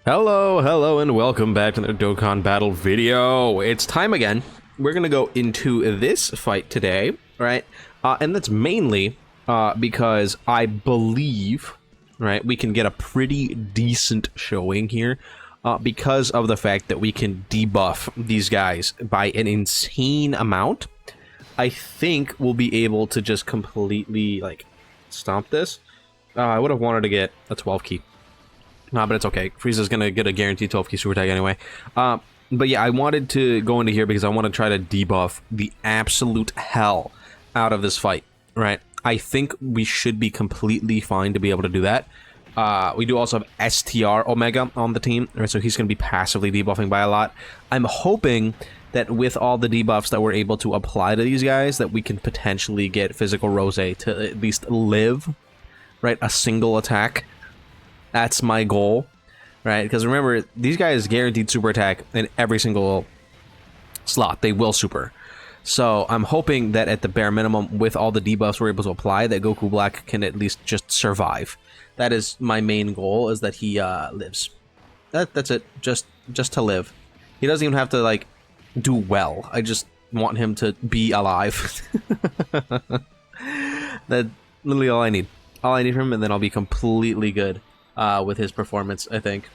Hello, and welcome back to the Dokkan battle video. It's time again. We're gonna go into this fight today, right? And that's mainly because I believe, right, we can get a pretty decent showing here because of the fact that we can debuff these guys by an insane amount. I think we'll be able to just completely, like, stomp this. I would have wanted to get a 12 key. But it's okay. Frieza's gonna get a guaranteed 12 key super tag anyway. But yeah, I wanted to go into here because I want to try to debuff the absolute hell out of this fight, right? I think we should be completely fine to be able to do that. We do also have STR Omega on the team, right? So he's gonna be passively debuffing by a lot. I'm hoping that with all the debuffs that we're able to apply to these guys, that we can potentially get Physical Rose to at least live, right? A single attack. That's my goal, right? Because remember, these guys guaranteed super attack in every single slot. They will super. So I'm hoping that at the bare minimum, with all the debuffs we're able to apply, that Goku Black can at least just survive. That is my main goal, is that he lives. That's it. Just to live. He doesn't even have to, like, do well. I just want him to be alive. That's literally all I need. All I need from him, and then I'll be completely good. With his performance, I think.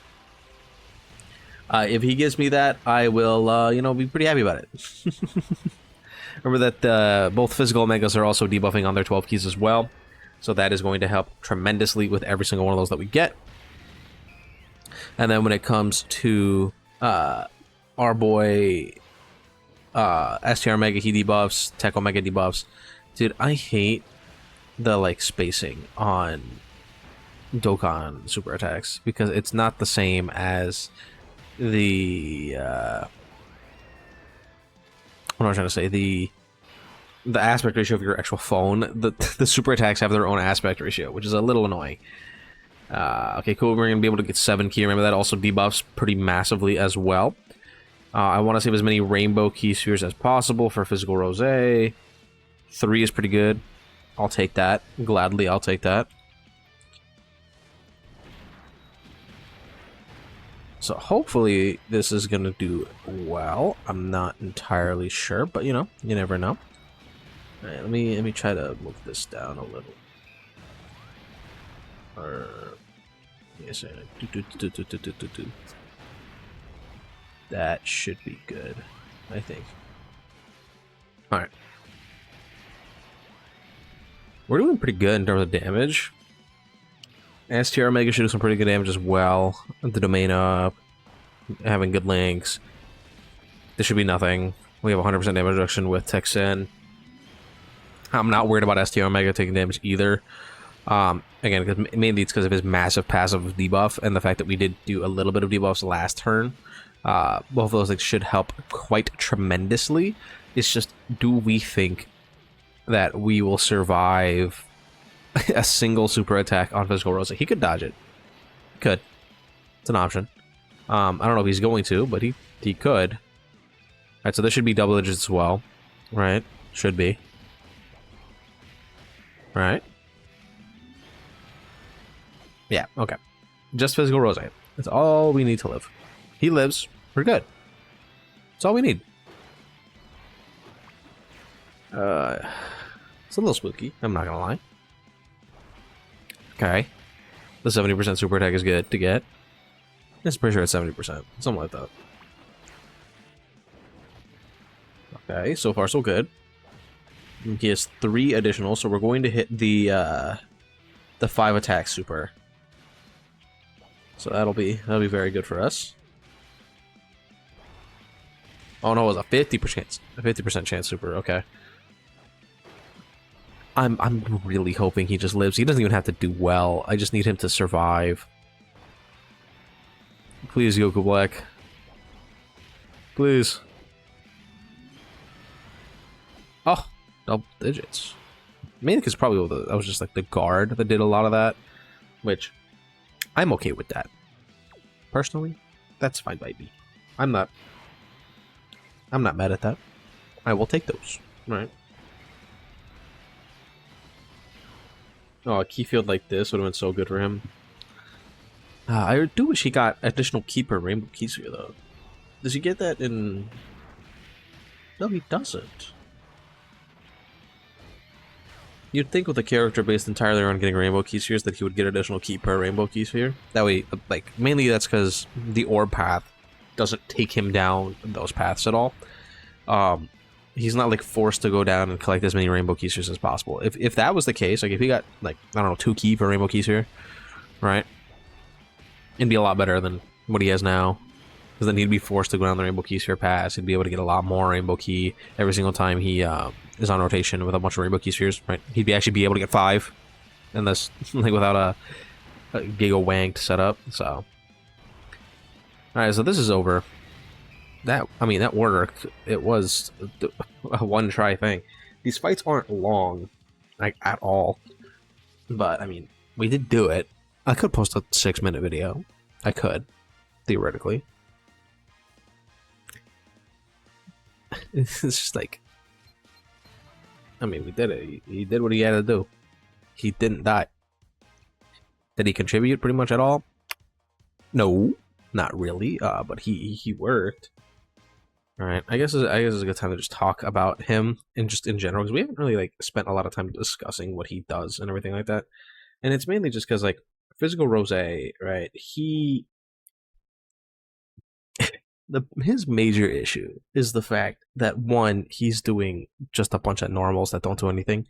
If he gives me that, I will, you know, be pretty happy about it. Remember that both physical Omegas are also debuffing on their 12 keys as well. So that is going to help tremendously with every single one of those that we get. And then when it comes to our boy STR Omega, he debuffs, Tech Omega debuffs. Dude, I hate the, like, spacing on Dokkan super attacks, because it's not the same as the what am I trying to say, the aspect ratio of your actual phone. The super attacks have their own aspect ratio, which is a little annoying. Okay, cool, we're gonna be able to get 7 key. Remember, that also debuffs pretty massively as well. I want to save as many rainbow key spheres as possible for Physical Rose. 3 is pretty good. I'll take that gladly. I'll take that. So hopefully this is gonna do well. I'm not entirely sure, but you know, you never know. All right, let me try to move this down a little. Or yes, that should be good, I think. All right, we're doing pretty good in terms of damage. STR Omega should do some pretty good damage as well. The domain up, having good links. This should be nothing. We have 100% damage reduction with Texan. I'm not worried about STR Omega taking damage either. Again, because mainly it's because of his massive passive debuff and the fact that we did do a little bit of debuffs last turn. Both of those things should help quite tremendously. It's just, do we think that we will survive a single super attack on Physical Rose? He could dodge it. Could. It's an option. I don't know if he's going to, but he could. Alright, so this should be double digits as well. Right? Should be. Right? Yeah, okay. Just Physical Rose. That's all we need to live. He lives. We're good. That's all we need. It's a little spooky, I'm not gonna lie. Okay. The 70% super attack is good to get. I'm pretty sure it's 70%. Something like that. Okay, so far so good. He has 3 additional, so we're going to hit the 5 attack super. So that'll be very good for us. Oh no, it was a 50% chance super, okay. I'm really hoping he just lives. He doesn't even have to do well. I just need him to survive. Please, Goku Black. Please. Oh, double digits. Mainly because probably that was just like the guard that did a lot of that, which I'm okay with that. Personally, that's fine by me. I'm not mad at that. I will take those. All right. Oh, a key field like this would have been so good for him. I do wish he got additional keeper rainbow keys here though. Does he get that in? No, he doesn't. You'd think with a character based entirely around getting rainbow key spheres that he would get additional key per rainbow key sphere. That way, like, mainly that's because the orb path doesn't take him down those paths at all. He's not, like, forced to go down and collect as many rainbow key spheres as possible. If that was the case, like, if he got, like, I don't know, 2 key per rainbow key sphere, right? It'd be a lot better than what he has now. Because then he'd be forced to go down the rainbow key sphere pass. He'd be able to get a lot more rainbow key every single time he is on rotation with a bunch of rainbow key spheres, right? He'd actually be able to get 5, and this like without a giga wanked setup. So, all right, so this is over. That worked. It was a one-try thing. These fights aren't long, like at all, but I mean, we did do it. I could post a 6-minute video. I could, theoretically. It's just like, I mean, we did it. He did what he had to do. He didn't die. Did he contribute pretty much at all? No, not really. But he worked. All right, I guess it's a good time to just talk about him and just in general, because we haven't really like spent a lot of time discussing what he does and everything like that. And it's mainly just because like Physical Rose, right? His major issue is the fact that, one, he's doing just a bunch of normals that don't do anything,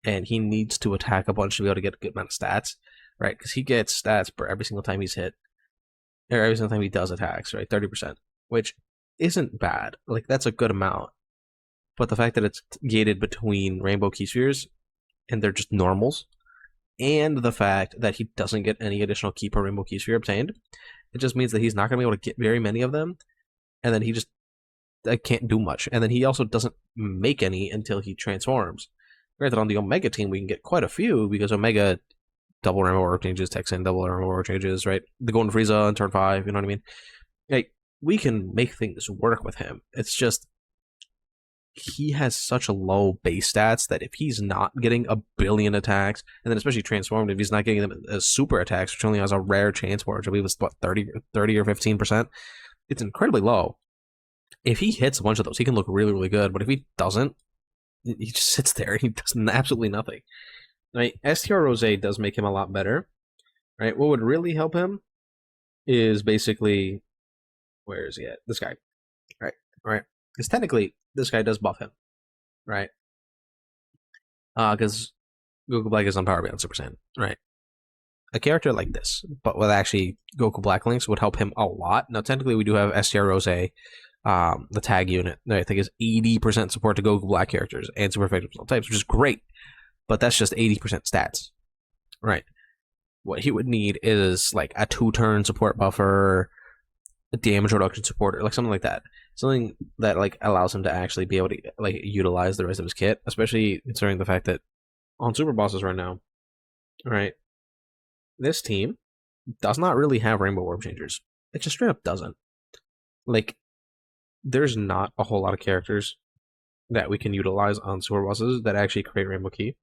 and he needs to attack a bunch to be able to get a good amount of stats, right? Because he gets stats for every single time he's hit, or every single time he does attacks, right? 30%, which isn't bad. Like, that's a good amount. But the fact that it's gated between rainbow key spheres, and they're just normals, and the fact that he doesn't get any additional key per rainbow key sphere obtained, it just means that he's not going to be able to get very many of them. And then he just can't do much. And then he also doesn't make any until he transforms. Granted, on the Omega team, we can get quite a few, because Omega double rainbow orb changes, Texan double rainbow orb changes, right? The Golden Frieza on turn 5, you know what I mean? Like, we can make things work with him. It's just, he has such a low base stats that if he's not getting a billion attacks, and then especially transformed, if he's not getting them as super attacks, which only has a rare chance for it, which I believe is what, 30 or 15%, it's incredibly low. If he hits a bunch of those, he can look really, really good. But if he doesn't, he just sits there and he does absolutely nothing. Right? STR Rose does make him a lot better. Right? What would really help him is basically, where is he at? This guy. Right? Right? Because technically, this guy does buff him. Right? Because Goku Black is on Power Beyond Super Saiyan. Right? A character like this, but with actually Goku Black links, would help him a lot. Now, technically, we do have STR Rose, the tag unit, that I think is 80% support to Goku Black characters and super effective types, which is great, but that's just 80% stats. Right. What he would need is like a 2-turn support buffer, a damage reduction support, or like something like that. Something that like allows him to actually be able to like utilize the rest of his kit, especially considering the fact that on Super Bosses right now, right, this team does not really have rainbow orb changers. It just straight up doesn't. Like, there's not a whole lot of characters that we can utilize on Super Bosses that actually create rainbow key.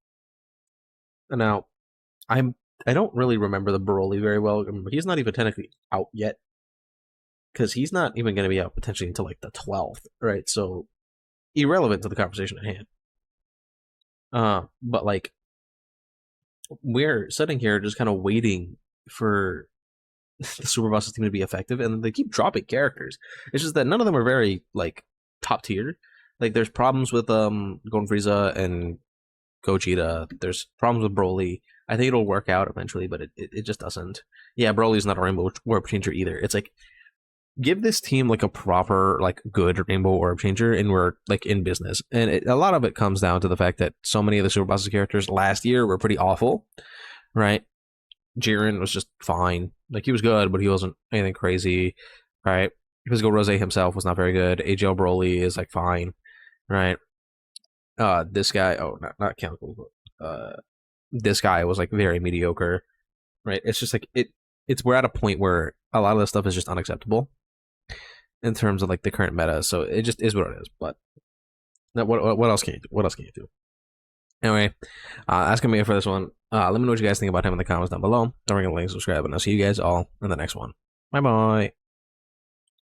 And now, I don't really remember the Broly very well. He's not even technically out yet, because he's not even going to be out potentially until like the 12th, right? So, irrelevant to the conversation at hand. But like, we're sitting here just kind of waiting for the Super Bosses team to be effective, and they keep dropping characters. It's just that none of them are very like top tier. Like, there's problems with Golden Frieza and Gogeta. There's problems with Broly. I think it'll work out eventually, but it just doesn't. Yeah, Broly's not a rainbow orb changer either. It's like, give this team like a proper, like, good rainbow orb changer, and we're like in business. And a lot of it comes down to the fact that so many of the Super Bosses characters last year were pretty awful, right? Jiren was just fine. Like, he was good, but he wasn't anything crazy, right? Physical Rose himself was not very good. AGL Broly is like fine, right? This guy, not Chemical, this guy was like very mediocre, right? It's just like we're at a point where a lot of this stuff is just unacceptable in terms of like the current meta. So it just is what it is. But what else can you do? What else can you do? Anyway, that's gonna be it for this one. Let me know what you guys think about him in the comments down below. Don't forget to like, subscribe, and I'll see you guys all in the next one. Bye bye.